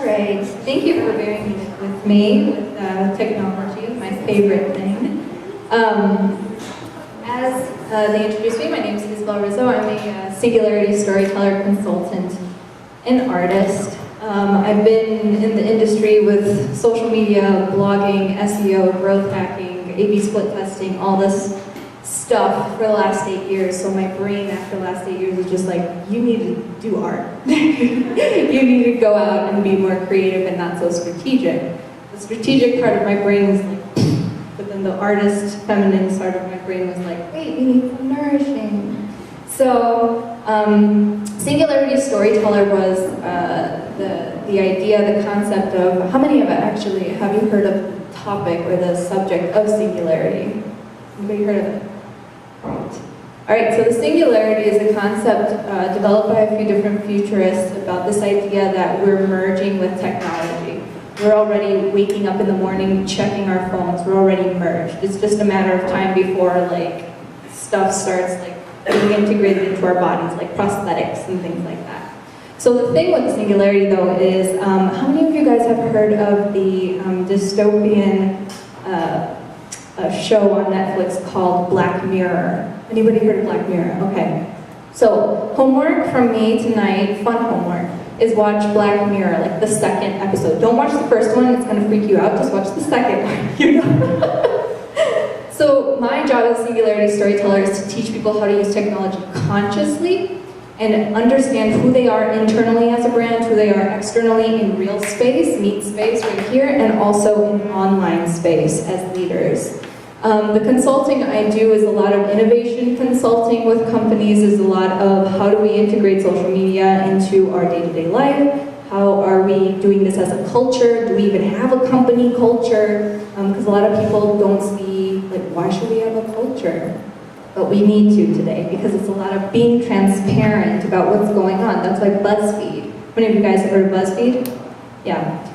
Alright, thank you for bearing with me with technology, my favorite thing. As they introduced me, my name is Isabelle Rizo. I'm a singularity storyteller, consultant, and artist. I've been in the industry with social media, blogging, SEO, growth hacking, A/B split testing, all this stuff for the last 8 years. So my brain after the last 8 years is just like, you need to do art. You need to go out and be more creative and not so strategic. The strategic part of my brain was like, but then the artist, feminine part of my brain was like, wait, we need some nourishing. So singularity storyteller was the idea, the concept of, how many of it actually have you heard of the topic or the subject of singularity? Anybody heard of it? Alright, so the singularity is a concept developed by a few different futurists about this idea that we're merging with technology. We're already waking up in the morning, checking our phones, we're already merged. It's just a matter of time before like stuff starts like being integrated into our bodies, like prosthetics and things like that. So the thing with the singularity though is, how many of you guys have heard of the dystopian show on Netflix called Black Mirror? Anybody heard of Black Mirror? Okay. So, homework from me tonight, fun homework, is watch Black Mirror, like the second episode. Don't watch the first one, it's gonna freak you out, just watch the second one, you know? So, my job as a singularity storyteller is to teach people how to use technology consciously and understand who they are internally as a brand, who they are externally in real space, meet space right here, and also in online space as leaders. The consulting I do is a lot of innovation consulting with companies, is a lot of how do we integrate social media into our day-to-day life, how are we doing this as a culture, do we even have a company culture, because a lot of people don't see, like, why should we have a culture? But we need to today, because it's a lot of being transparent about what's going on. That's why BuzzFeed. How many of you guys have heard of BuzzFeed? Yeah.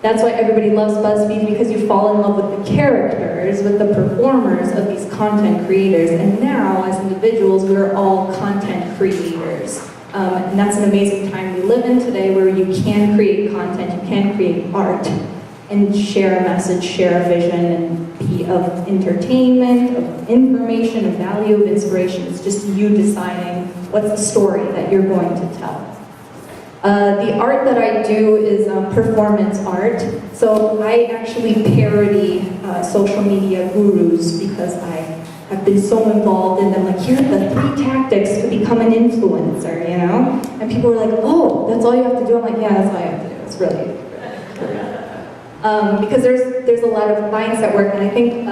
That's why everybody loves BuzzFeed, because you fall in love with the characters, with the performers of these content creators. And now, as individuals, we're all content creators. And that's an amazing time we live in today, where you can create content, you can create art, and share a message, share a vision, and be of entertainment, of information, of value, of inspiration. It's just you deciding what's the story that you're going to tell. The art that I do is performance art. So I actually parody social media gurus because I have been so involved in them. Like, here are the 3 tactics to become an influencer, you know? And people are like, oh, that's all you have to do? I'm like, yeah, that's all you have to do. It's really because there's a lot of mindset work, and I think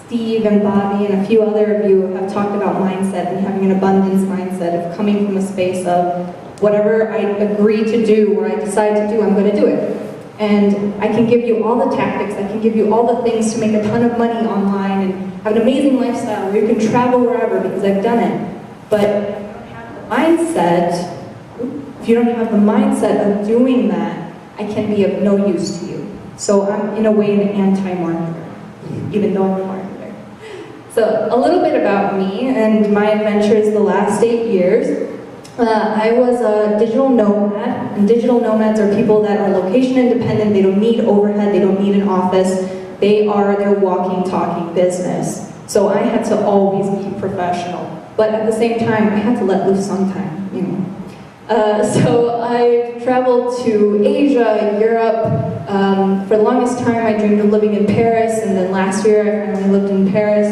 Steve and Bobby and a few other of you have talked about mindset and having an abundance mindset of coming from a space of whatever I agree to do or I decide to do, I'm going to do it. And I can give you all the tactics, I can give you all the things to make a ton of money online and have an amazing lifestyle where you can travel wherever because I've done it. But if you don't have the mindset of doing that, I can be of no use to you. So I'm in a way an anti-marketer, even though I'm a marketer. So a little bit about me and my adventures the last 8 years. I was a digital nomad, and digital nomads are people that are location independent, they don't need overhead, they don't need an office, they are their walking, talking business. So I had to always be professional, but at the same time, I had to let loose sometime, you know. So I traveled to Asia, Europe. For the longest time, I dreamed of living in Paris, and then last year I finally lived in Paris.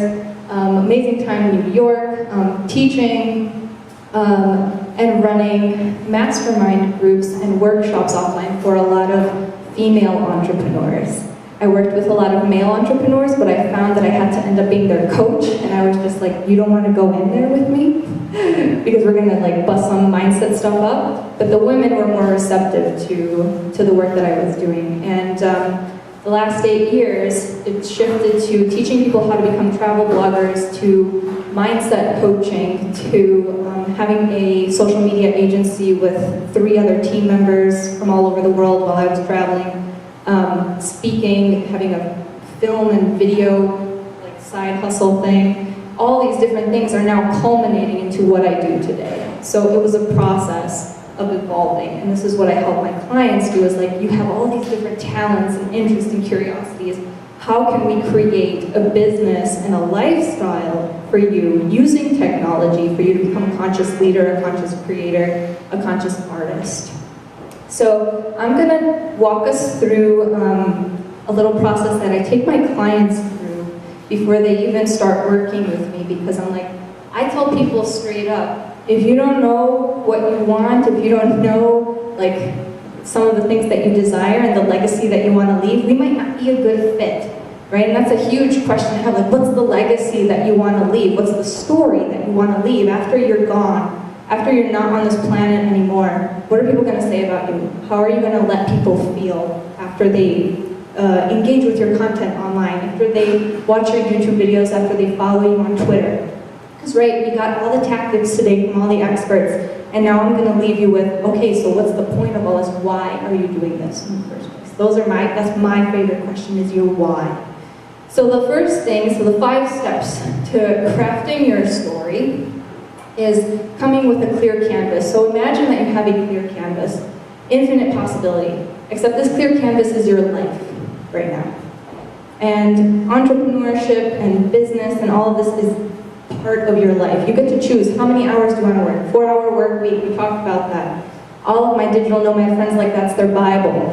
Amazing time in New York, teaching, and running mastermind groups and workshops offline for a lot of female entrepreneurs. I worked with a lot of male entrepreneurs, but I found that I had to end up being their coach, and I was just like, you don't want to go in there with me? Because we're gonna like bust some mindset stuff up. But the women were more receptive to the work that I was doing. And the last 8 years, it shifted to teaching people how to become travel bloggers, to mindset coaching, to having a social media agency with 3 other team members from all over the world while I was traveling, speaking, having a film and video like side hustle thing. All these different things are now culminating into what I do today. So it was a process. of evolving. And this is what I help my clients do, is like, you have all these different talents and interests and curiosities. How can we create a business and a lifestyle for you using technology for you to become a conscious leader, a conscious creator, a conscious artist? So I'm gonna walk us through a little process that I take my clients through before they even start working with me, because I'm like, I tell people straight up, if you don't know what you want, if you don't know like some of the things that you desire and the legacy that you want to leave, we might not be a good fit, right? And that's a huge question to have, like, what's the legacy that you want to leave? What's the story that you want to leave after you're gone? After you're not on this planet anymore? What are people going to say about you? How are you going to let people feel after they engage with your content online, after they watch your YouTube videos, after they follow you on Twitter? Because, right, we got all the tactics today from all the experts, and now I'm going to leave you with, okay, so what's the point of all this? Why are you doing this in the first place? That's my favorite question, is your why. So the first thing, so the 5 steps to crafting your story is coming with a clear canvas. So imagine that you have a clear canvas, infinite possibility, except this clear canvas is your life right now. And entrepreneurship and business and all of this is part of your life. You get to choose how many hours do you want to work. 4-hour work week, we talked about that. All of my digital nomad friends, like, that's their Bible.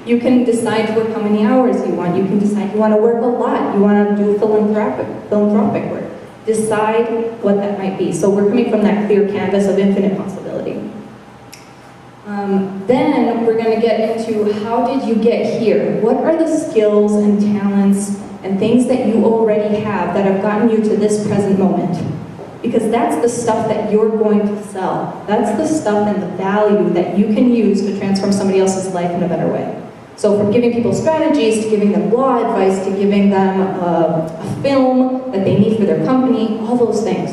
You can decide to work how many hours you want. You can decide you want to work a lot. You want to do philanthropic work. Decide what that might be. So we're coming from that clear canvas of infinite possibility. Then we're going to get into, how did you get here? What are the skills and talents and things that you already have that have gotten you to this present moment? Because that's the stuff that you're going to sell. That's the stuff and the value that you can use to transform somebody else's life in a better way. So from giving people strategies, to giving them law advice, to giving them a film that they need for their company, all those things.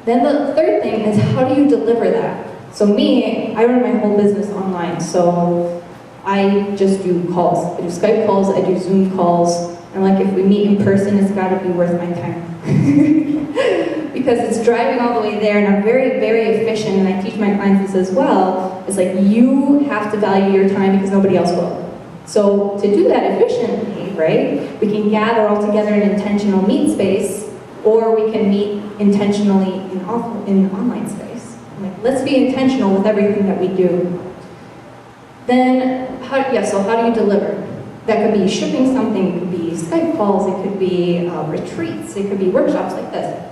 Then the third thing is, how do you deliver that? So me, I run my whole business online, so I just do calls. I do Skype calls, I do Zoom calls, and like, if we meet in person, it's gotta be worth my time. Because it's driving all the way there, and I'm very, very efficient, and I teach my clients this as well. It's like, you have to value your time because nobody else will. So to do that efficiently, right, we can gather all together in intentional meet space, or we can meet intentionally in online space. Like, let's be intentional with everything that we do. Then, how do you deliver? That could be shipping something, it could be Skype calls, it could be retreats, it could be workshops like this.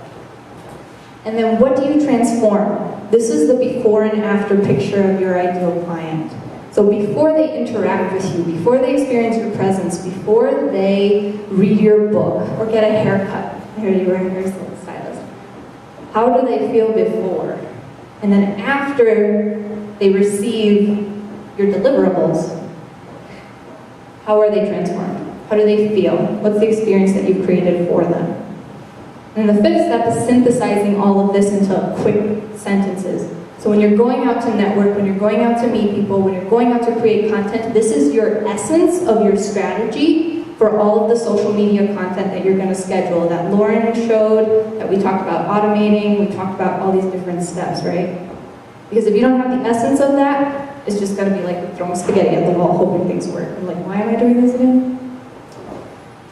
And then what do you transform? This is the before and after picture of your ideal client. So before they interact with you, before they experience your presence, before they read your book or get a haircut, I heard you were a hairstylist, how do they feel before? And then after they receive your deliverables, how are they transformed? How do they feel? What's the experience that you've created for them? And the 5th step is synthesizing all of this into quick sentences. So when you're going out to network, when you're going out to meet people, when you're going out to create content, this is your essence of your strategy for all of the social media content that you're going to schedule, that Lauren showed, that we talked about automating, we talked about all these different steps, right? Because if you don't have the essence of that, it's just going to be like throwing spaghetti at the wall, hoping things work. I'm like, why am I doing this again?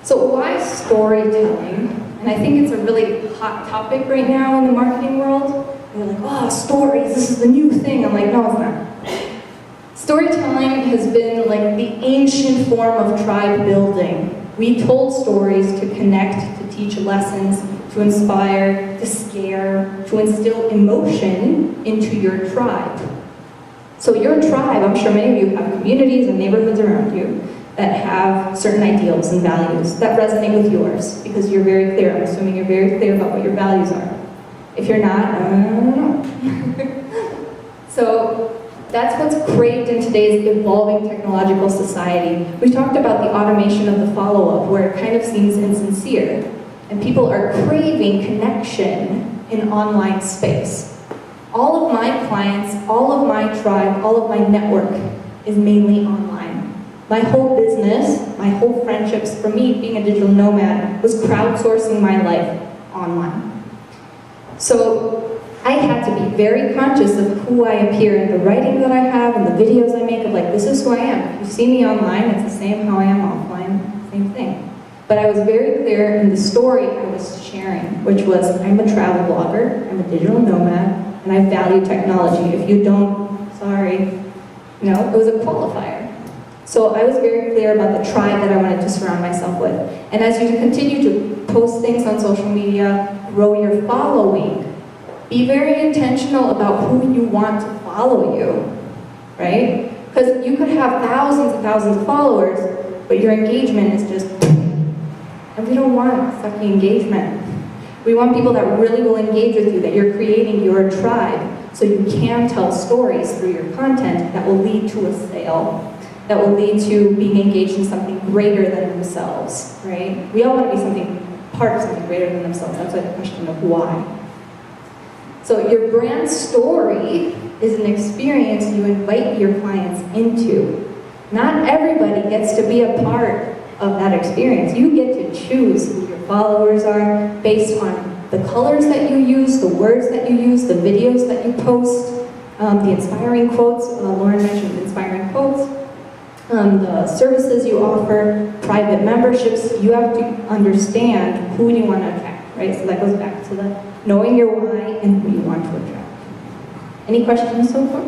So why storytelling? And I think it's a really hot topic right now in the marketing world. They're like, oh, stories, this is the new thing. I'm like, no, it's not. Storytelling has been like the ancient form of tribe building. We told stories to connect, to teach lessons, to inspire, to scare, to instill emotion into your tribe. So your tribe, I'm sure many of you have communities and neighborhoods around you that have certain ideals and values that resonate with yours, because you're very clear. I'm assuming you're very clear about what your values are. If you're not, I don't know. So that's what's craved in today's evolving technological society. We talked about the automation of the follow-up, where it kind of seems insincere, and people are craving connection in online space. All of my clients, all of my tribe, all of my network is mainly online. My whole business, my whole friendships, for me being a digital nomad, was crowdsourcing my life online. So I had to be very conscious of who I appear in the writing that I have and the videos I make of like, this is who I am. If you see me online, it's the same how I am offline, same thing. But I was very clear in the story I was sharing, which was, I'm a travel blogger, I'm a digital nomad, and I value technology. If you don't, sorry. You know, it was a qualifier. So I was very clear about the tribe that I wanted to surround myself with. And as you continue to post things on social media, grow your following, be very intentional about who you want to follow you, right? Because you could have thousands and thousands of followers, but your engagement is just, and we don't want sucky engagement. We want people that really will engage with you, that you're creating your tribe, so you can tell stories through your content that will lead to a sale, that will lead to being engaged in something greater than themselves, right? We all want to be part of something greater than themselves. That's a question of why. So your brand story is an experience you invite your clients into. Not everybody gets to be a part of that experience. You get to choose who your followers are based on the colors that you use, the words that you use, the videos that you post, the inspiring quotes. Lauren mentioned inspiring quotes. The services you offer, private memberships. You have to understand who you want to attract, right? So that goes back to the knowing your why and who you want to attract. Any questions so far?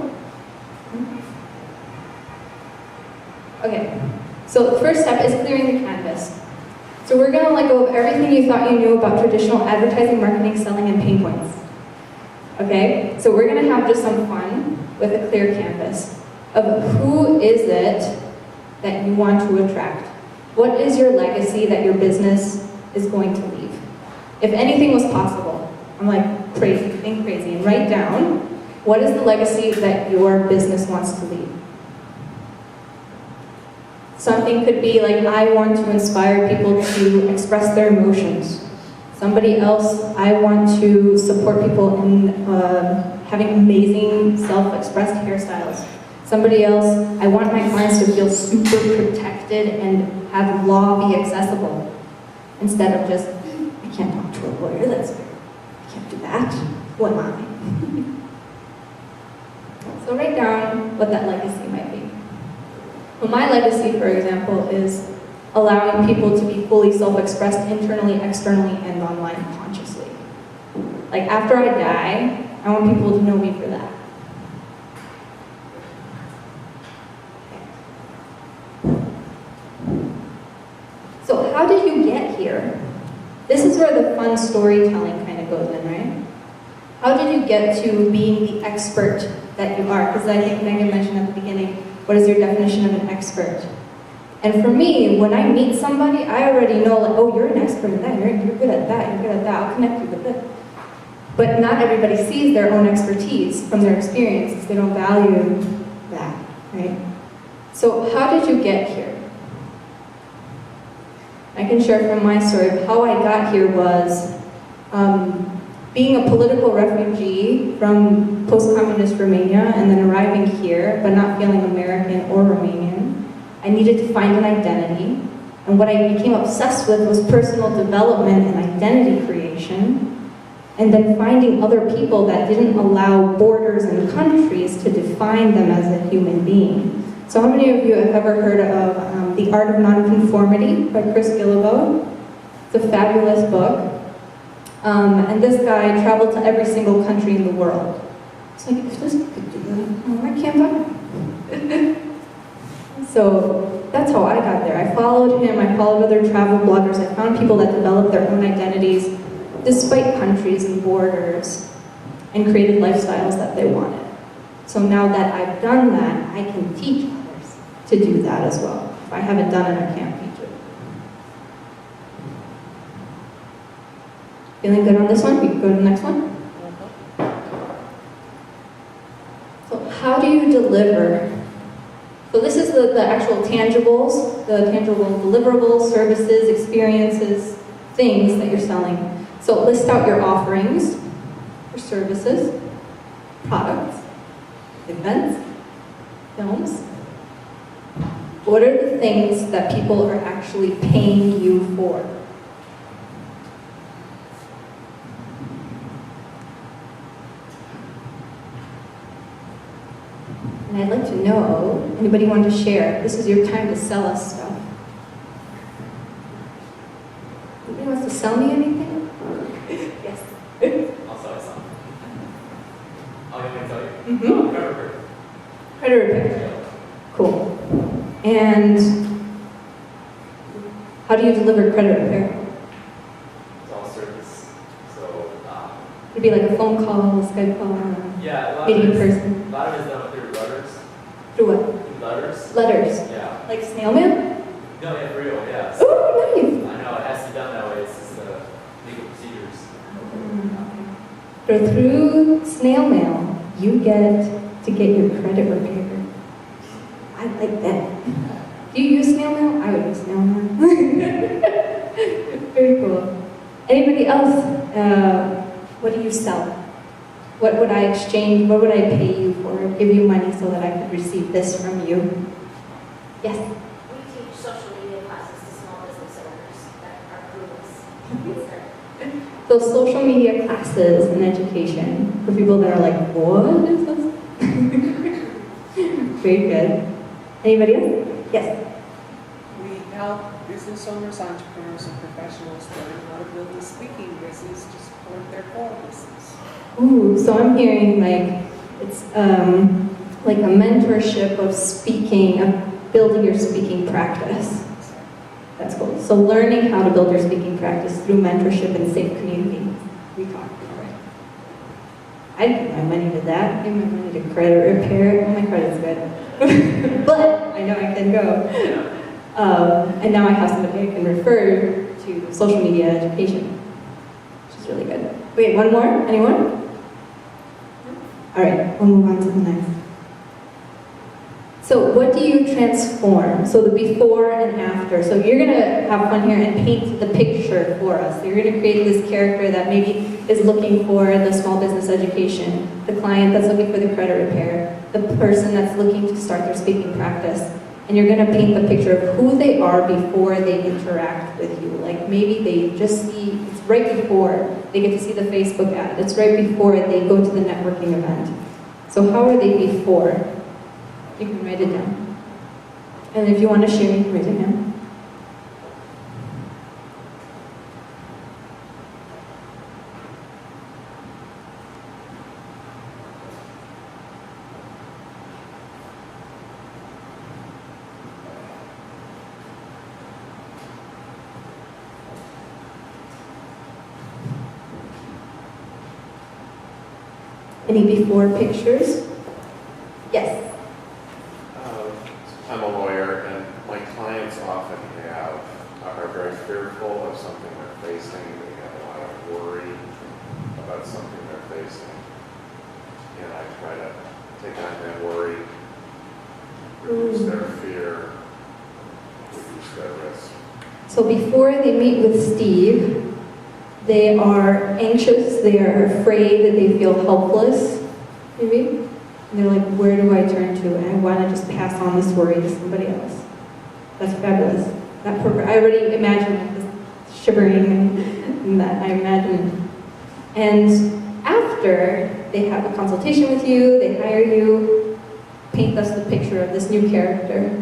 Okay, so the first step is clearing the canvas. So we're going to let go of everything you thought you knew about traditional advertising, marketing, selling, and pain points. Okay, so we're going to have just some fun with a clear canvas of who is it that you want to attract. What is your legacy that your business is going to leave? If anything was possible, I'm like crazy, think crazy, and write down, what is the legacy that your business wants to leave? Something could be like, I want to inspire people to express their emotions. Somebody else, I want to support people in having amazing self-expressed hairstyles. Somebody else, I want my clients to feel super protected and have law be accessible. Instead of just, I can't talk to a lawyer, that's fair. I can't do that. Who am I? So write down what that legacy might be. Well, my legacy, for example, is allowing people to be fully self-expressed internally, externally, and online consciously. Like after I die, I want people to know me for that. So how did you get here? This is where the fun storytelling kind of goes in, right? How did you get to being the expert that you are? Because I think Megan mentioned at the beginning, what is your definition of an expert? And for me, when I meet somebody, I already know, like, oh, you're an expert at that, you're good at that, you're good at that, I'll connect you with it. But not everybody sees their own expertise from their experiences. They don't value that, right? So how did you get here? I can share from my story, but how I got here was being a political refugee from post-communist Romania and then arriving here, but not feeling American or Romanian. I needed to find an identity, and what I became obsessed with was personal development and identity creation, and then finding other people that didn't allow borders and countries to define them as a human being. So how many of you have ever heard of The Art of Nonconformity by Chris Guillebeau? It's a fabulous book. And this guy traveled to every single country in the world. It's like, if this could do that, why can't I? So that's how I got there. I followed him, I followed other travel bloggers, I found people that developed their own identities despite countries and borders and created lifestyles that they wanted. So now that I've done that, I can teach others to do that as well. If I haven't done it, I can't teach it. Feeling good on this one? We can go to the next one. So how do you deliver? So this is the actual tangibles, the tangible deliverables, services, experiences, things that you're selling. So list out your offerings, your services, products, events, films. What are the things that people are actually paying you for? And I'd like to know, anybody want to share? This is your time to sell us stuff. Anybody wants to sell me anything? Yes. I'll sell you something. I'll get to tell you. Mm-hmm. Credit repair. Credit repair. Cool. And how do you deliver credit repair? It's all service. So, It'd be like a phone call, a Skype call, yeah, meeting in person. A lot of it is done through letters. Through what? Through letters. Letters. Yeah. Like snail mail? No, yeah, for real, yeah. Oh, nice. I know, it has to be done that way. It's just legal procedures. So through snail mail, you get to get your credit repaired. I like that. Do you use snail mail? I would use snail mail. Very cool. Anybody else? What do you sell? What would I exchange? What would I pay you for? Give you money so that I could receive this from you? Yes? We teach social media classes to small business owners that are clueless. Those social media classes and education for people that are like, what is this? Very good. Anybody else? Yes? We help business owners, entrepreneurs, and professionals learn how to build a speaking business to support their core business. Ooh, so I'm hearing like it's like a mentorship of speaking, of building your speaking practice. That's cool. So learning how to build your speaking practice through mentorship and safe community. We talked about it. I'd give my money to that. Give my money to credit repair. Oh, my credit's good. But I know I can go. And now I have somebody I can refer to social media education, which is really good. Wait, one more? Anyone? All right, we'll move on to the next. So what do you transform? So the before and after. So you're going to have fun here and paint the picture for us. So you're going to create this character that maybe is looking for the small business education, the client that's looking for the credit repair, the person that's looking to start their speaking practice. And you're going to paint the picture of who they are before they interact with you. Like maybe they just see, it's right before they get to see the Facebook ad. It's right before they go to the networking event. So how are they before? You can write it down. And if you want to share, you can raise your hand. Any before pictures? Yes. I'm a lawyer, and my clients often are very fearful of something they're facing. They have a lot of worry about something they're facing. And I try to take on that worry, reduce their fear, reduce their risk. So before they meet with Steve, they are anxious, they are afraid, that they feel helpless, maybe? And they're like, where do I turn to? And I want to just pass on this worry to somebody else. That's fabulous. That I already imagine this shivering and that I imagine. And after they have a consultation with you, they hire you, paint us the picture of this new character.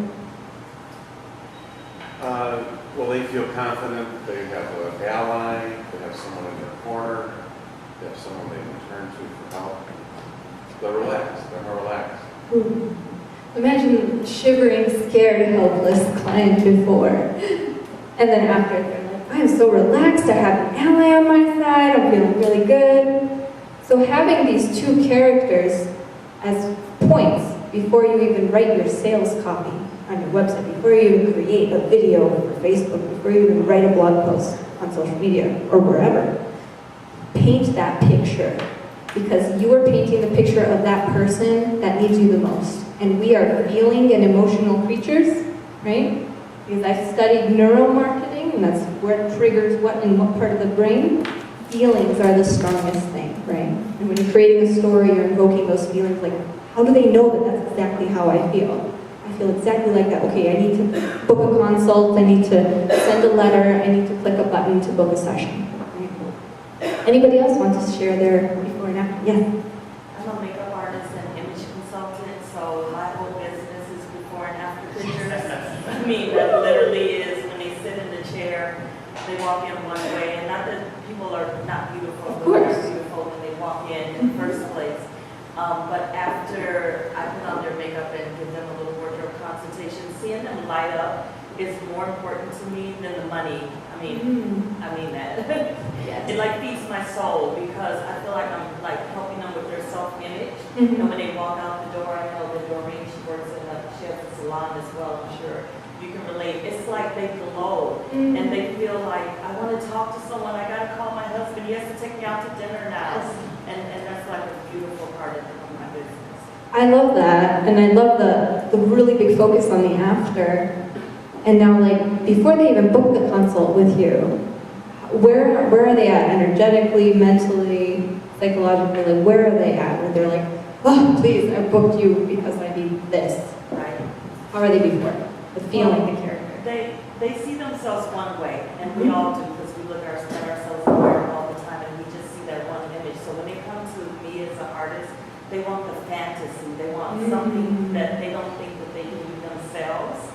Well, they feel confident, they have an ally, they have someone in their corner, they have someone they can turn to for help. They're relaxed, they're more relaxed. Ooh. Imagine shivering, scared, helpless client before. And then after, they're like, I'm so relaxed, I have an ally on my side, I'm feeling really good. So having these two characters as points before you even write your sales copy on your website, before you even create a video for Facebook, before you even write a blog post on social media or wherever, paint that picture. Because you are painting the picture of that person that needs you the most. And we are feeling and emotional creatures, right? Because I studied neuromarketing, and that's where it triggers what in what part of the brain. Feelings are the strongest thing, right? And when you're creating a story, you're invoking those feelings, like, how do they know that that's exactly how I feel? I feel exactly like that. Okay, I need to book a consult, I need to send a letter, I need to click a button to book a session. Right? Anybody else want to share their before and after? Yes? I'm a makeup artist and image consultant, so my whole business is before and after pictures. I mean, that literally is when they sit in the chair, they walk in one way, and not that people are not beautiful, Of but they're course. beautiful when they walk in the first place. But after I put on their makeup and give them a little wardrobe consultation, seeing them light up is more important to me than the money. I mean that. Yes. It like feeds my soul because I feel like I'm like helping them with their self-image. Mhm. And when they walk out the door, I know the Doreen, she works in she has a salon as well, I'm sure you can relate. It's like they glow and they feel like, I want to talk to someone, I gotta call my husband, he has to take me out to dinner now. Yes. And that's like a beautiful part of my business. I love that, and I love the really big focus on the after. And now, like, before they even book the consult with you, where are they at energetically, mentally, psychologically? Like, where are they at? Where they're like, oh, please, I booked you because I need this. Right. How are they before? The feeling, the character. They see themselves one way, and we all do because we look at ourselves in the mirror all the time, and we just see that one image. So when they come to me as an artist, they want the fantasy. They want something that they don't think that they can do themselves.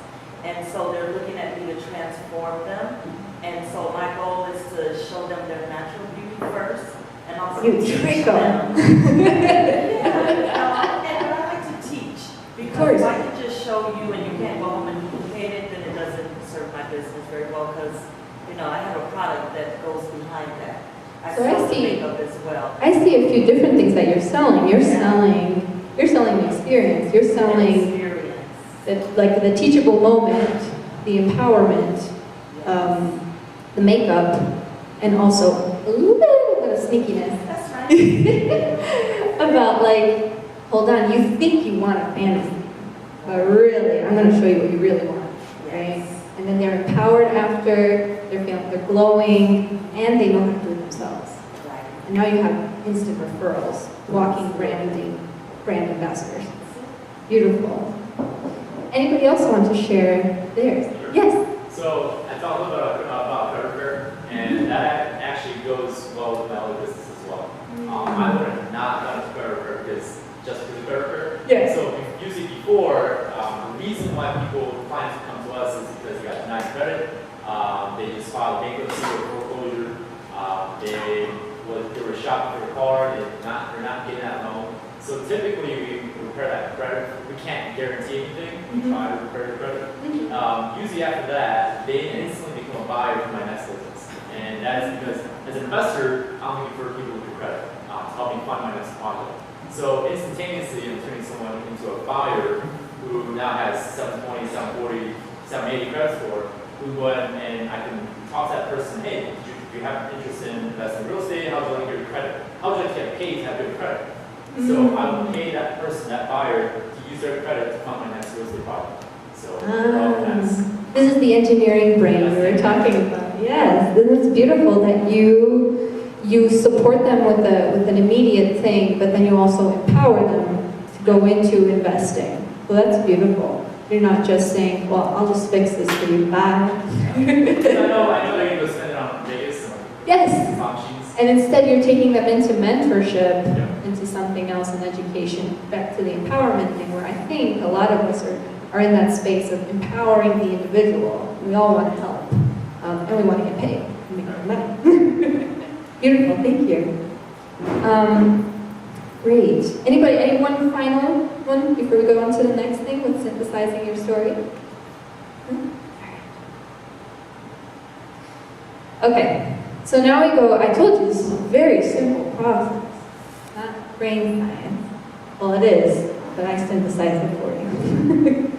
And so they're looking at me to transform them. And so my goal is to show them their natural beauty first, and also You teach trick them. them. And I like to teach because course. if I can just show you and you can't go home and duplicate it, then it doesn't serve my business very well because I have a product that goes behind that. I So I sell the see. makeup as well. I see a few different things that you're selling. You're selling experience. You're selling Experience. the teachable moment, the empowerment, the makeup, and also a little bit of sneakiness That's right. about like, hold on, you think you want a fantasy, but really, I'm going to show you what you really want, right? Yes. And then they're empowered after, they're glowing, and they know how to do it themselves. Right. And now you have instant referrals, walking brand ambassadors. Beautiful. Anybody else want to share theirs? Yes. So I talked a little bit about credit repair, and that actually goes well with my other business as well. I would have not done credit repair because just for the credit repair. Yes. So usually before, the reason why clients come to us is because they got denied credit. They just filed bankruptcy or foreclosure. They were shopping for a car. They're not getting that loan. So typically we repair that credit. We can't guarantee anything. We try to repair the credit. Usually after that, they instantly become a buyer for my next business. And that is because as an investor, I'm looking for people with credit to help me fund my next project. So instantaneously, I'm turning someone into a buyer who now has 720, 740, 780 credit score, who go ahead and I can talk to that person, hey, do you have interest in investing in real estate? How would you like your credit? How would you like to get paid to have good credit? So I will pay that person, that buyer, to use their credit to fund my next real estate project. So This is the engineering brain we were talking about. Yes, this is beautiful that you support them with an immediate thing, but then you also empower them to go into investing. So that's beautiful. You're not just saying, well, I'll just fix this for you, bye. I know they're going to go spend it on Vegas and Yes. functions. And instead you're taking them into mentorship, into something else in education, back to the empowerment thing, where I think a lot of us are in that space of empowering the individual. We all want to help, and we want to get paid and make more money. Beautiful, thank you. Great. Any one final one before we go on to the next thing with synthesizing your story? Okay, so now we go, I told you this is a very simple process, not brain science. Well, it is, but I synthesize it for you.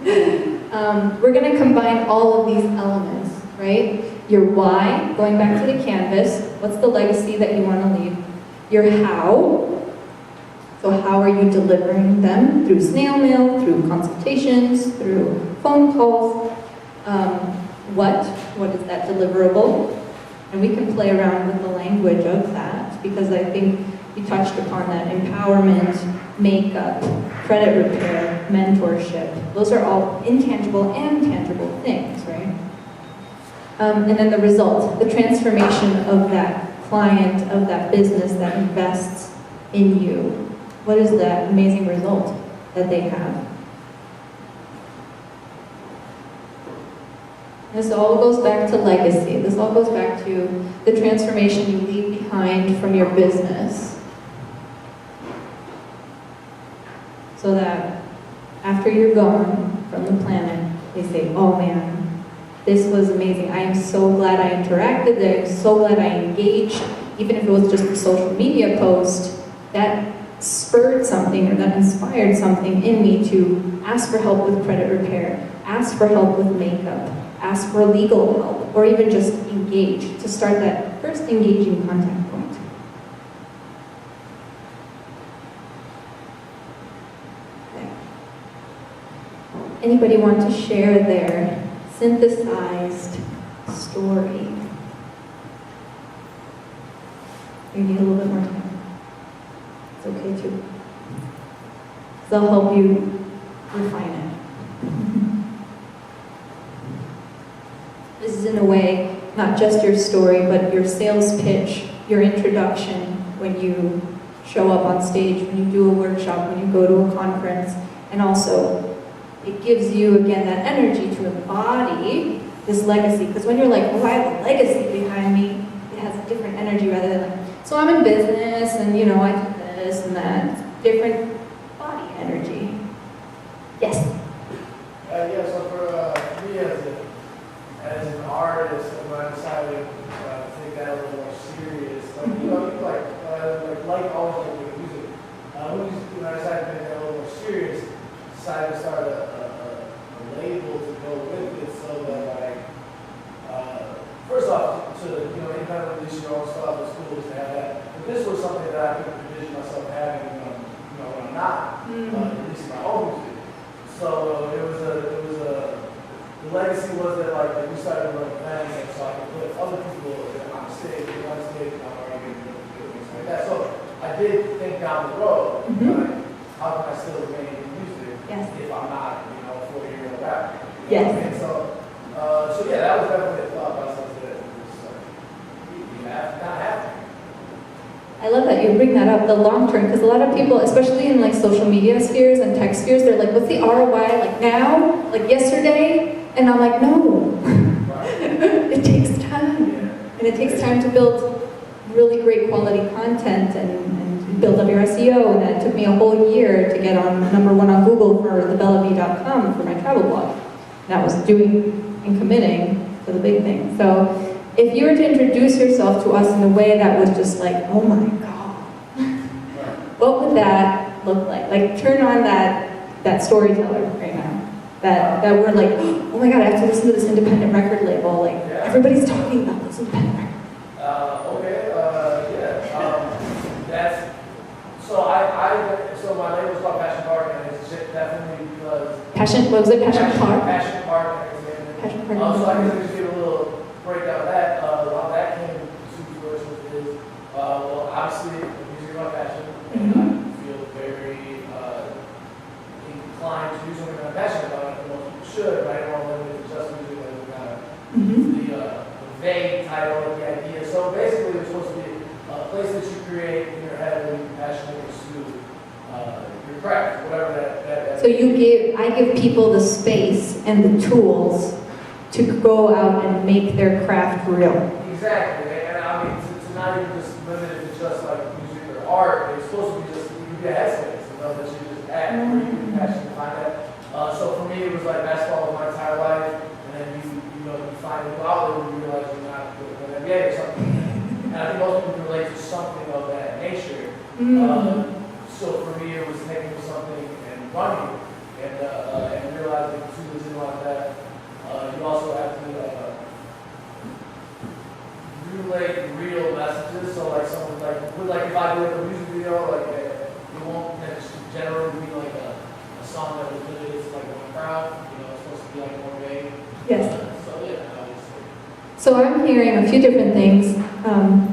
We're going to combine all of these elements, right? Your why, going back to the canvas, what's the legacy that you want to leave? Your how, so how are you delivering them? Through snail mail, through consultations, through phone calls. What is that deliverable? And we can play around with the language of that, because I think you touched upon that empowerment, makeup, credit repair, mentorship. Those are all intangible and tangible things, right? And then the result, the transformation of that client, of that business that invests in you. What is that amazing result? that they have. This all goes back to legacy. This all goes back to the transformation you leave behind from your business. So that after you're gone from the planet, they say, oh man, this was amazing. I am so glad I interacted there. I'm so glad I engaged. Even if it was just a social media post, that spurred something or that inspired something in me to ask for help with credit repair, ask for help with makeup, ask for legal help, or even just engage, to start that first engaging contact point. Okay. Anybody want to share their synthesized story? You need a little bit more time. It's okay too. They'll help you refine it. This is in a way, not just your story, but your sales pitch, your introduction when you show up on stage, when you do a workshop, when you go to a conference, and also it gives you, again, that energy to embody this legacy. Because when you're like, oh, I have a legacy behind me, it has a different energy rather than like, so I'm in business and, you know, I do this and that. It's different body energy. Yes? Yeah, so for me as an artist, when I decided to take that a little more serious, like, you know, like always like with music, when I decided to make that a little more serious, decided to start a label to go with it so that first off, to, you know, any kind of release your own stuff, it's cool to have that. But this was something that I could envision myself having, you know, when I'm not releasing my own music. So the legacy was that like we started running events, and so I could put other people on stage, and I'm already doing things like that. So I did think down the road, like, how can I still remain in music if I'm not, you know, a 40-year-old rapper? You know what I mean? So yeah, that was definitely a thought process that you have not happening. I love that you bring that up, the long term, because a lot of people, especially in like social media spheres and tech spheres, they're like, what's the ROI, like now, like yesterday? And I'm like, no, it takes time. And it takes time to build really great quality content and build up your SEO. And that took me a whole year to get on #1 on Google for thebellamy.com for my travel blog. That was doing and committing to the big thing. So if you were to introduce yourself to us in a way that was just like, oh my God, what would that look like? Like turn on that storyteller right now. That we're like, oh my God, I have to listen to this independent record label. Like everybody's talking about this independent record. That's so my label's called Passion Park, and it's definitely because Passion, what was it? Passion Park? Passion Park. Passion Park. So I can just give a little breakdown of that. How that came to fruition is, well, obviously, the music is my passion, and I feel very inclined to do something that I'm passionate about. And most people should, but I don't want to limit it to just music. That was kind of the vague title of the idea. So basically, it's supposed to be a place that you create in your head when you passionately pursue your craft, whatever that So I give people the space and the tools to go out and make their craft real. Exactly, and I mean, to not even just limit it to just like music or art, it's supposed to be just, you get headspace, you know, that you just act, where you can actually find that. So for me, it was like basketball was my entire life, and then you find a new outlet when you realize you're not good at NBA or something. And I think most people can relate to something of that nature. So for me, it was taking something and running, and realizing as soon as you like that, you also have to relay real messages. So like someone like if I do like a music video, like it won't generally be like a song that was limited to like one crowd. You know, it's supposed to be like more vague. Yes. So yeah, obviously. So I'm hearing a few different things,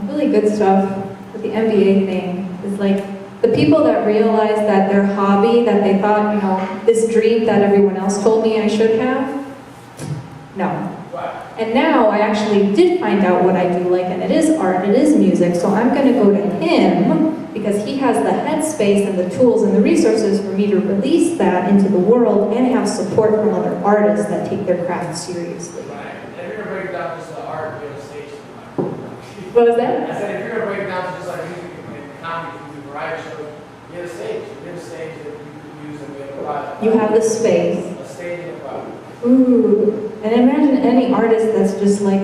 really good stuff. But the MBA thing is like the people that realize that their hobby, that they thought, you know, this dream that everyone else told me I should have, no. Right. And now I actually did find out what I do like, and it is art, it is music, so I'm going to go to him because he has the headspace and the tools and the resources for me to release that into the world and have support from other artists that take their craft seriously. Right. And if you're gonna break it down just the art, you have a stage. What was that? I said, if you're gonna break it down to just like music and comedy, you do variety shows, you have a stage. You have a stage that you can use and we have a project. You have the space. A stage and a project. Ooh. And imagine any artist that's just like,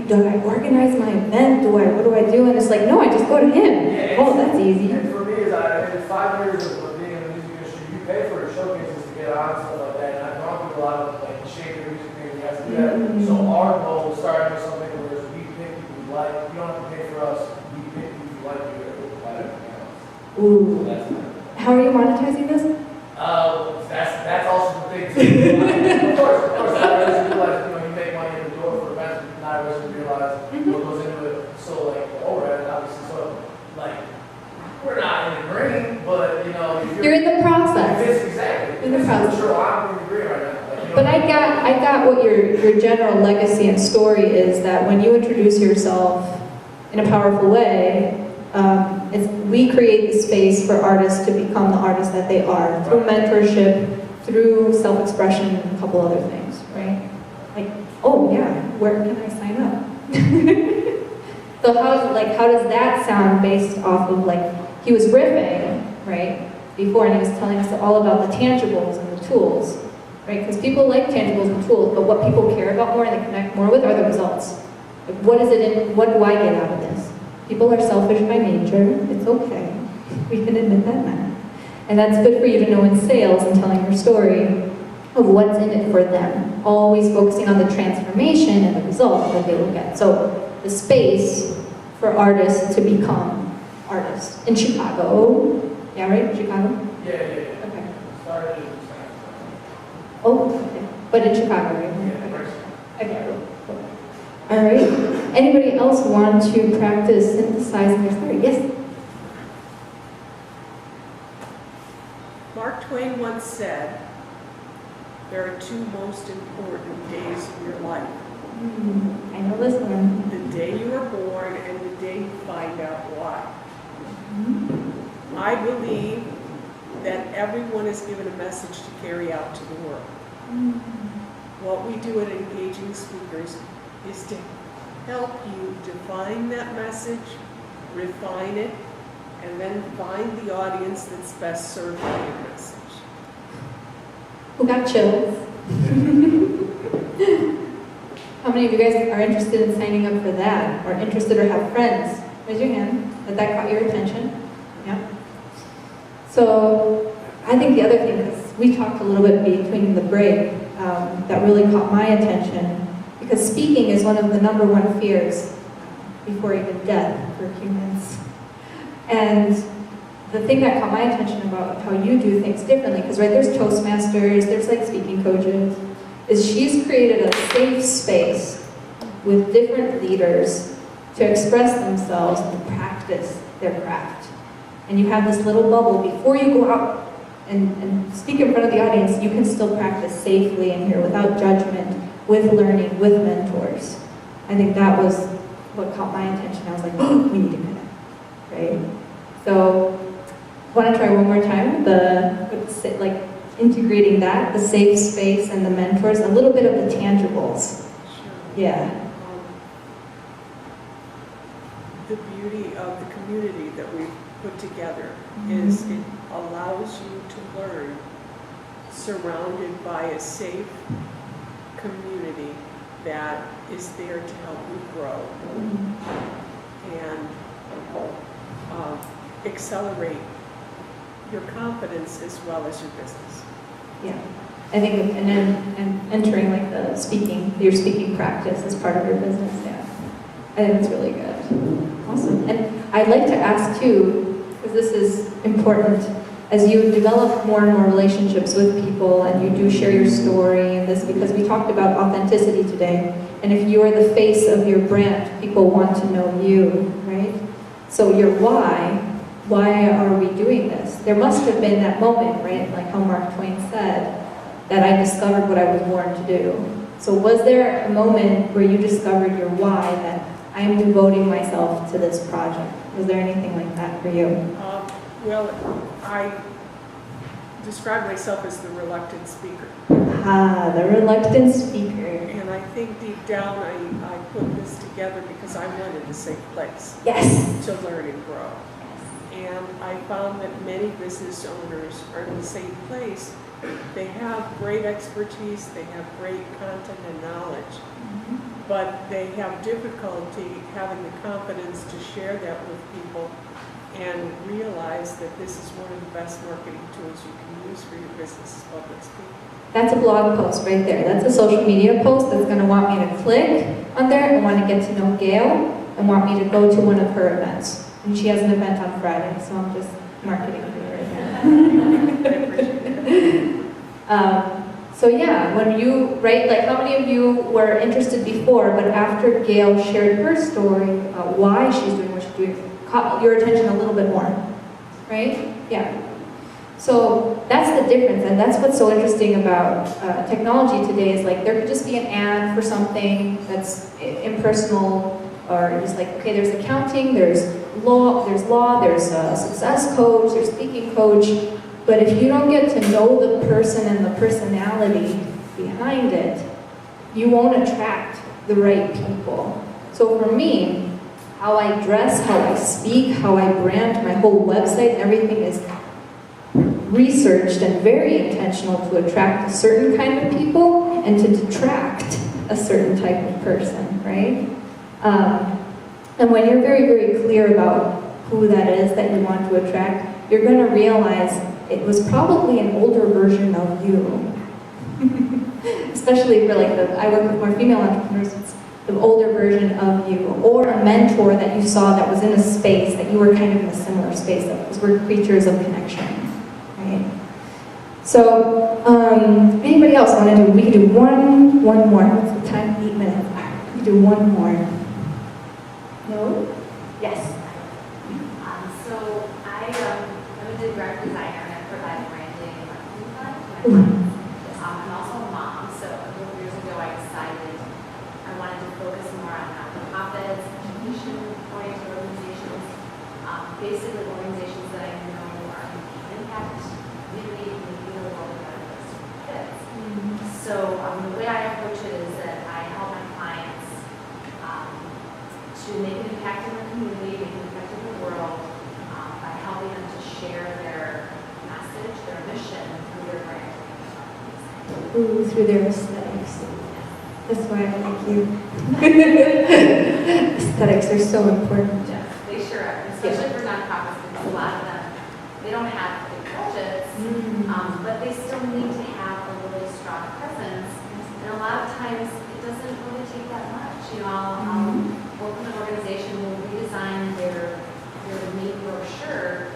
do I organize my event? What do I do? And it's like, no, I just go to him. Yeah, Oh, that's easy. And for me, is in 5 years of being in the music industry, you pay for showcases to get on and stuff like that. And I've gone through a lot of like shape your music things, you have to do that. Mm-hmm. So our goal started with something where we pick people you like. You don't have to pay for us. We pick people you like. You have to provide everything else. So Ooh. that's How are you monetizing this? that's also the thing too. Of course, not everybody realize, you make money in the door for events, but not everybody realize what goes into it. So like the overhead, obviously, so like we're not in the green, but if You're in the process. Exactly. In the process. Sure, I'm in the green right now. Like, But I got what your general legacy and story is, that when you introduce yourself in a powerful way, we create the space for artists to become the artists that they are through mentorship, through self-expression, and a couple other things, right? Like, oh yeah, where can I sign up? So how does that sound based off of he was riffing, right, before, and he was telling us all about the tangibles and the tools, right? Because people like tangibles and tools, but what people care about more and they connect more with are the results. Like, what do I get out of this? People are selfish by nature. It's okay. We can admit that now. And that's good for you to know in sales and telling your story of what's in it for them. Always focusing on the transformation and the result that they will get. So the space for artists to become artists. In Chicago. Yeah, right? Chicago? Yeah. Okay. Started in Oh, okay. But in Chicago, right? Yeah, Okay, cool. All right. Anybody else want to practice synthesizing their story? Yes? Mark Twain once said, there are two most important days of your life. I know this one. The day you were born and the day you find out why. I believe that everyone is given a message to carry out to the world. What we do at Engaging Speakers is to help you define that message, refine it, and then find the audience that's best served by your message. Who got chills? How many of you guys are interested in signing up for that, or interested or have friends? Raise your hand that caught your attention. Yeah. So I think the other thing, because we talked a little bit between the break, that really caught my attention, because speaking is one of the #1 fears before even death for humans. And the thing that caught my attention about how you do things differently, because there's Toastmasters, there's speaking coaches, is she's created a safe space with different leaders to express themselves and practice their craft. And you have this little bubble before you go out and speak in front of the audience. You can still practice safely in here without judgment, with learning, with mentors. I think that was what caught my attention. I was like, oh, we need to connect, right? So, want to try one more time? Integrating that, the safe space and the mentors, a little bit of the tangibles. Sure. Yeah. The beauty of the community that we've put together is it allows you to learn surrounded by a safe community that is there to help you grow and accelerate your confidence as well as your business. Yeah. I think, and then entering the your speaking practice as part of your business, yeah. I think it's really good. Awesome. And I'd like to ask too, because this is important, as you develop more and more relationships with people and you do share your story and this, because we talked about authenticity today, and if you are the face of your brand, people want to know you, right? So your why are we doing this? There must have been that moment, right, like how Mark Twain said, that I discovered what I was born to do. So was there a moment where you discovered your why, that I am devoting myself to this project? Was there anything like that for you? Well, I describe myself as the reluctant speaker. Ah, the reluctant speaker. And I think deep down I put this together because I wanted a safe place Yes. to learn and grow. And I found that many business owners are in the same place. They have great expertise, they have great content and knowledge, but they have difficulty having the confidence to share that with people and realize that this is one of the best marketing tools you can use for your business is public speaking. That's a blog post right there. That's a social media post that's going to want me to click on there and want to get to know Gail and want me to go to one of her events. And she has an event on Friday, so I'm just marketing for her right now. I appreciate that. So yeah, when you, right, like how many of you were interested before, but after Gail shared her story about why she's doing what she's doing, caught your attention a little bit more, right? Yeah. So that's the difference, and that's what's so interesting about technology today is like there could just be an ad for something that's impersonal, or just like, okay, there's accounting, there's law, there's a success coach, there's speaking coach, but if you don't get to know the person and the personality behind it, you won't attract the right people. So for me, how I dress, how I speak, how I brand, my whole website, everything is researched and very intentional to attract a certain kind of people and to detract a certain type of person, right? And when you're very, very clear about who that is that you want to attract, you're going to realize it was probably an older version of you. Especially for like I work with more female entrepreneurs, it's the older version of you, or a mentor that you saw that was in a space that you were kind of in a similar space, that because we're creatures of connection, right? So, anybody else want to do? We can do one more. What's the time? 8 minutes. We can do one more. No? Yes. So I'm a graphic designer and I provide branding and marketing for my clients. I'm also a mom, so a couple of years ago I decided I wanted to focus more on nonprofits, education-oriented organizations, basically organizations that I know are making an impact, really making the world a better place for kids. So the way I approach it is that I help my clients to make an impact in their community, make an impact in the world, by helping them to share their message, their mission through their brand. Ooh, through their aesthetics. That's why I like you. Aesthetics are so important. Yes, they sure are, especially for nonprofits, because a lot of them, they don't have big budgets, but they still need to have a really strong presence. And a lot of times, it doesn't really take that much. You know, I'll work with an organization, we'll redesign their main brochure,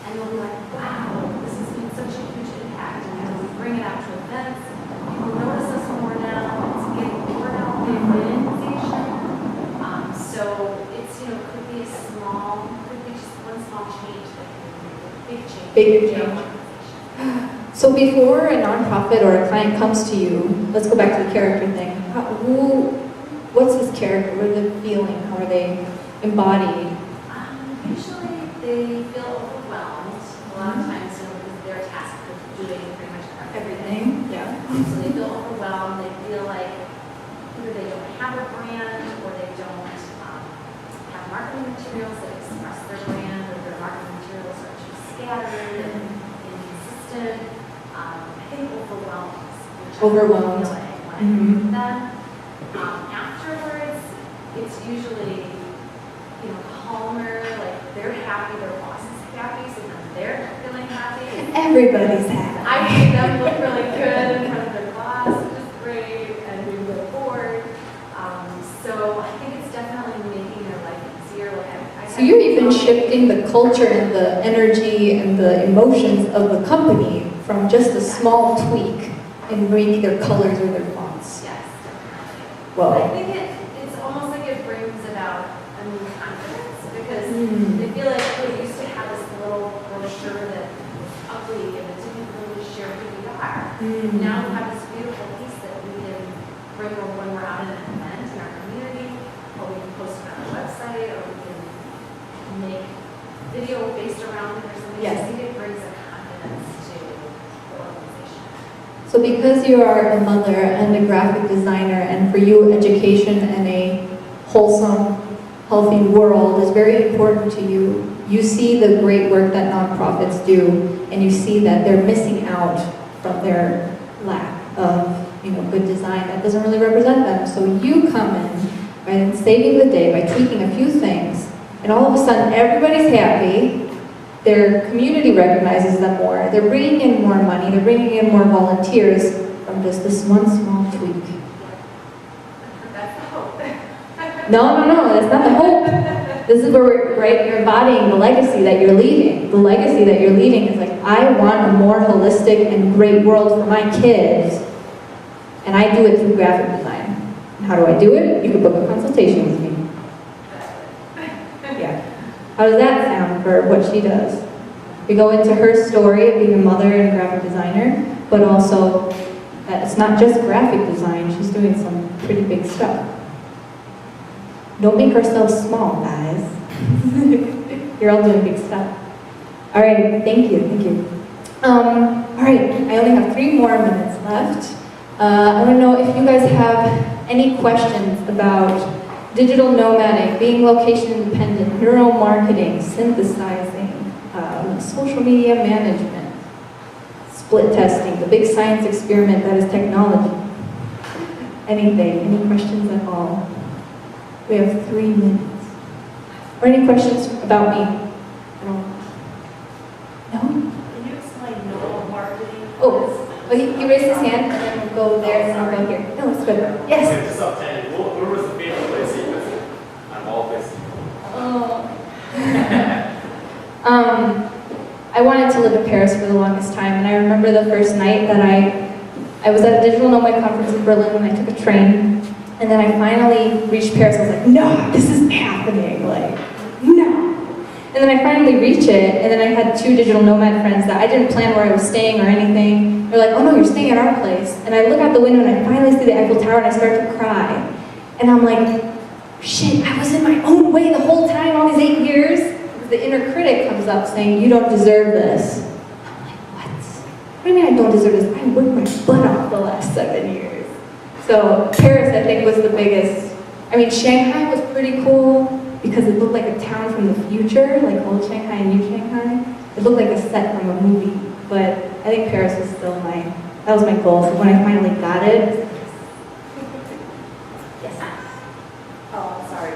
and they'll be like, wow, this has been such a huge impact. And we bring it out to events, people notice us more now, it's getting word out in the organization. So it's, could be could be just one small change that can make a big change. Bigger in your change. organization. So before a nonprofit or a client comes to you, let's go back to the character thing. What's his character? What are they feeling? How are they embodied? Usually they feel overwhelmed. A lot of times, because they're tasked with doing pretty much everything. Yeah. So they feel overwhelmed. They feel like either they don't have a brand or they don't have marketing materials that express their brand, or their marketing materials are too scattered and inconsistent. I think overwhelmed. Overwhelmed. When I meet with them. Afterwards, it's usually, calmer, like they're happy, their boss is happy, so then they're feeling happy. Everybody's happy. I make them look really good in front of their boss, which is great, and we go forward. So I think it's definitely making their life easier. So you're even shifting the culture and the energy and the emotions of the company from just a small tweak in maybe their colors or their fonts. Yes, definitely. Well, I think it's almost like it brings about a new confidence, because they feel like they used to have this little brochure that was ugly and it didn't really share who we are. Now we have this beautiful piece that we can bring over when we're out at an event in our community, or we can post it on our website, or we can make video based around it or something. Yes. I think it brings a confidence to the organization. So because you are a mother and a graphic designer, and for you education and a wholesome, healthy world is very important to you, you see the great work that nonprofits do, and you see that they're missing out from their lack of good design that doesn't really represent them. So you come in by saving the day, by tweaking a few things, and all of a sudden everybody's happy. Their community recognizes them more. They're bringing in more money. They're bringing in more volunteers from just this one small tweak. That's the hope. No, that's not the hope. This is where you're embodying the legacy that you're leaving. The legacy that you're leaving is like, I want a more holistic and great world for my kids, and I do it through graphic design. And how do I do it? You can book a consultation with me. Yeah. How does that sound for what she does? We go into her story of being a mother and a graphic designer, but also that it's not just graphic design, she's doing some pretty big stuff. Don't make ourselves small, guys. You're all doing big stuff. All right, thank you. All right, I only have 3 more minutes left. I want to know if you guys have any questions about digital nomadic, being location independent, neuromarketing, synthesizing, social media management, split testing, the big science experiment that is technology. Anything, any questions at all? We have 3 minutes. Or any questions about me? No? Can you explain neuromarketing? Oh, he raised his hand, and then we'll go there, and then I'll go here. No, it's good. Yes? Okay, just up 10. Where was the favorite place you visited? Out of all places. I wanted to live in Paris for the longest time, and I remember the first night that I was at a digital nomad conference in Berlin, and I took a train, and then I finally reached Paris. I was like, no, this isn't happening, like, no. And then I finally reach it, and then I had 2 digital nomad friends that I didn't plan where I was staying or anything. They're like, oh no, you're staying at our place. And I look out the window, and I finally see the Eiffel Tower, and I start to cry. And I'm like, shit, I was in my own way the whole time, all these 8 years. The inner critic comes up saying, you don't deserve this. I'm like, what do you mean I don't deserve this? I worked my butt off the last 7 years. So Paris, I think, was the biggest. I mean, Shanghai was pretty cool because it looked like a town from the future, like old Shanghai and new Shanghai. It looked like a set from a movie, but I think Paris was still that was my goal. So when I finally got it, Oh, sorry,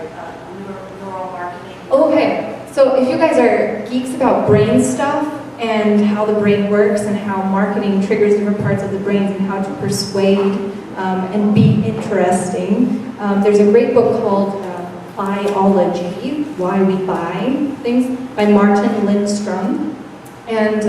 neuromarketing. okay. So if you guys are geeks about brain stuff and how the brain works and how marketing triggers different parts of the brain and how to persuade and be interesting, there's a great book called Buyology, Why We Buy Things, by Martin Lindstrom. And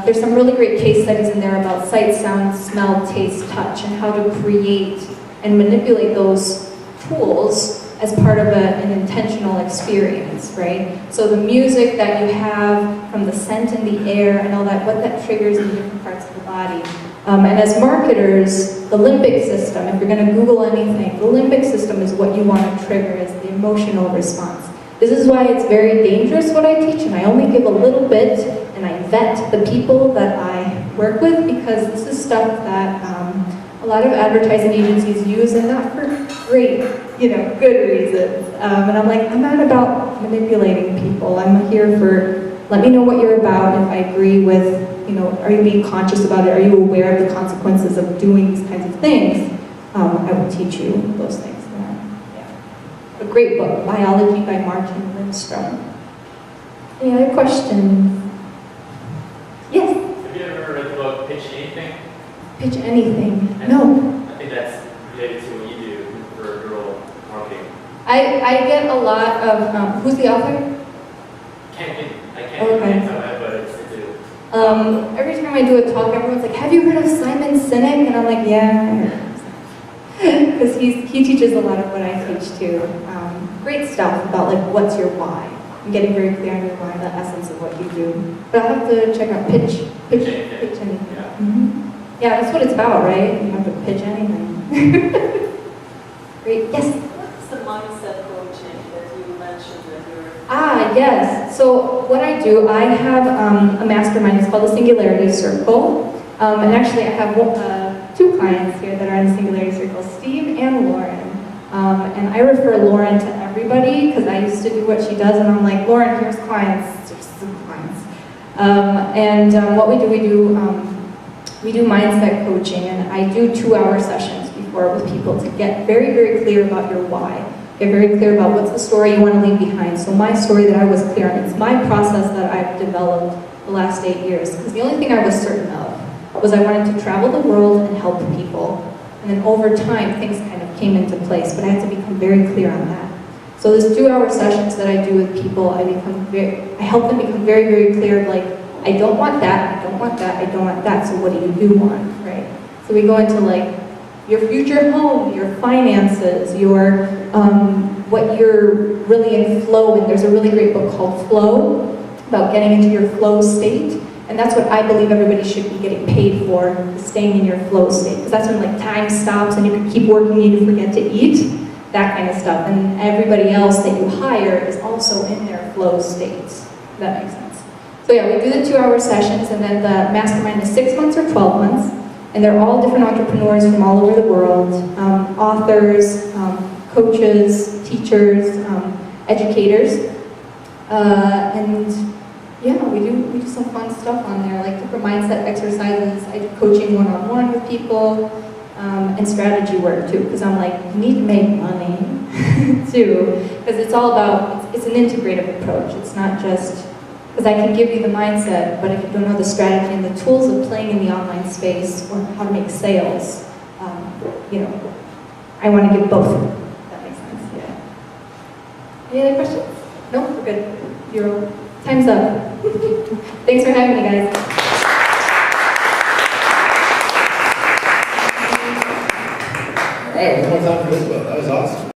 there's some really great case studies in there about sight, sound, smell, taste, touch, and how to create and manipulate those tools as part of an intentional experience, right? So the music that you have from the scent in the air and all that, what that triggers in different parts of the body. And as marketers, the limbic system, if you're going to Google anything, the limbic system is what you want to trigger as the emotional response. This is why it's very dangerous what I teach, and I only give a little bit, and I vet the people that I work with, because this is stuff that a lot of advertising agencies use, and not for great, good reasons. And I'm like, I'm not about manipulating people. I'm here for, let me know what you're about. If I agree with, are you being conscious about it? Are you aware of the consequences of doing these kinds of things? I will teach you those things. A great book, Biology by Martin Lindstrom. Any other questions? Yes? Have you ever read the book Pitch Anything? Pitch Anything? No. I think that's related to what you do for girl marketing. I get a lot of, who's the author? I can't Okay. think of it, but it's Every time I do a talk, everyone's like, have you heard of Simon Sinek? And I'm like, yeah, I heard of him. Because he teaches a lot of what I teach too. Great stuff about like, what's your why? And getting very clear on your why, the essence of what you do. But I'll have to check out Pitch Anything. Yeah. Mm-hmm. Yeah, that's what it's about, right? You have to pitch anything. Great, yes? What's the mindset coaching that you mentioned that you're... yes. So what I do, I have a mastermind. It's called the Singularity Circle. And actually, I have two clients here that are in the Singularity Circle, Steve and Lauren. And I refer Lauren to everybody because I used to do what she does, and I'm like, Lauren, here's clients. Here's some clients. What we do mindset coaching, and I do 2-hour sessions before with people to get very, very clear about your why. Get very clear about what's the story you want to leave behind. So my story that I was clear on, it's my process that I've developed the last 8 years. Because the only thing I was certain of was I wanted to travel the world and help people. And then over time, things kind of came into place, but I had to become very clear on that. So these 2-hour sessions that I do with people, I help them become very, very clear of like, I don't want that, I don't want that, I don't want that, so what do you want, right? So we go into like, your future home, your finances, your what you're really in flow in. There's a really great book called Flow, about getting into your flow state. And that's what I believe everybody should be getting paid for, is staying in your flow state. Because that's when like time stops and you can keep working and you forget to eat, that kind of stuff. And everybody else that you hire is also in their flow states. That makes sense. So yeah, we do the 2-hour sessions, and then the mastermind is 6 months or 12 months. And they're all different entrepreneurs from all over the world, authors, coaches, teachers, educators. And yeah, we do some fun stuff on there, like different mindset exercises. I do coaching one-on-one with people, and strategy work too, because I'm like, you need to make money too, because it's all about, it's an integrative approach. It's not just, because I can give you the mindset, but if you don't know the strategy and the tools of playing in the online space or how to make sales, I want to give both. That makes sense, yeah. Any other questions? No, we're good. Time's up. Thanks for having me, guys. All right, one more time for Isabelle. That was awesome.